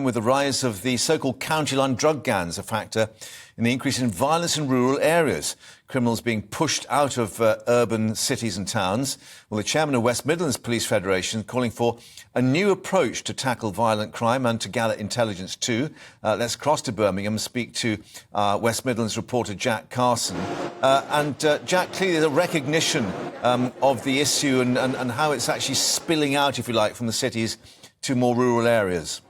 with the rise of the so-called county line drug gangs a factor in the increase in violence in rural areas. Criminals being pushed out of urban cities and towns. Well, the chairman of West Midlands Police Federation calling for a new approach to tackle violent crime and to gather intelligence too. Let's cross to Birmingham and speak to West Midlands reporter Jack Carson. Jack, clearly there's a recognition of the issue and how it's actually spilling out, if you like, from the cities to more rural areas.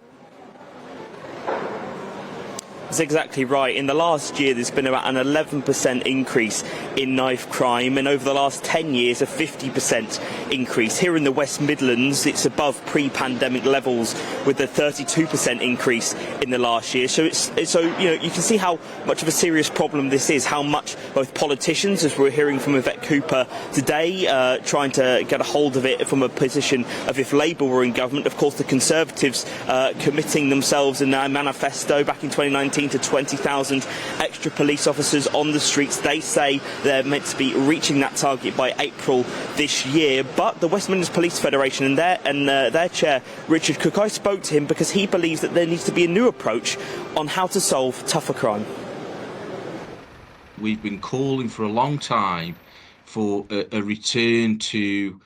That's exactly right. In the last year, there's been about an 11% increase in knife crime, and over the last 10 years, a 50% increase. Here in the West Midlands, it's above pre-pandemic levels, with a 32% increase in the last year. So you can see how much of a serious problem this is. How much both politicians, as we're hearing from Yvette Cooper today, trying to get a hold of it from a position of if Labour were in government. Of course, the Conservatives committing themselves in their manifesto back in 2019 to 20,000 extra police officers on the streets. They say they're meant to be reaching that target by April this year. But the West Midlands Police Federation and their chair, Richard Cook, I spoke to him because he believes that there needs to be a new approach on how to solve tougher crime. We've been calling for a long time for a return to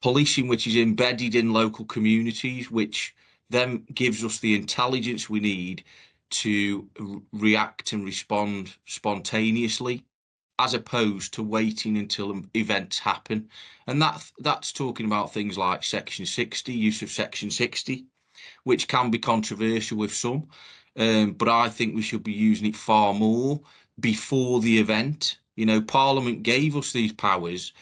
policing which is embedded in local communities, which then gives us the intelligence we need to react and respond spontaneously, as opposed to waiting until events happen. And that's talking about things like Section 60, use of Section 60, which can be controversial with some, but I think we should be using it far more before the event. You know, Parliament gave us these powers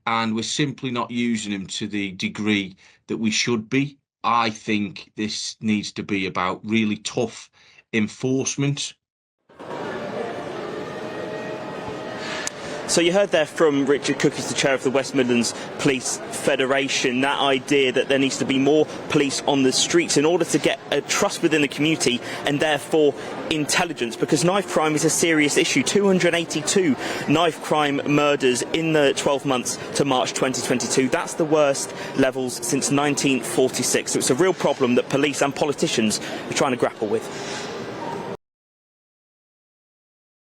and we're simply not using them to the degree that we should be. I think this needs to be about really tough enforcement. So you heard there from Richard Cook, as the chair of the West Midlands Police Federation, that idea that there needs to be more police on the streets in order to get a trust within the community and therefore intelligence, because knife crime is a serious issue. 282 knife crime murders in the 12 months to March 2022. That's the worst levels since 1946. So it's a real problem that police and politicians are trying to grapple with.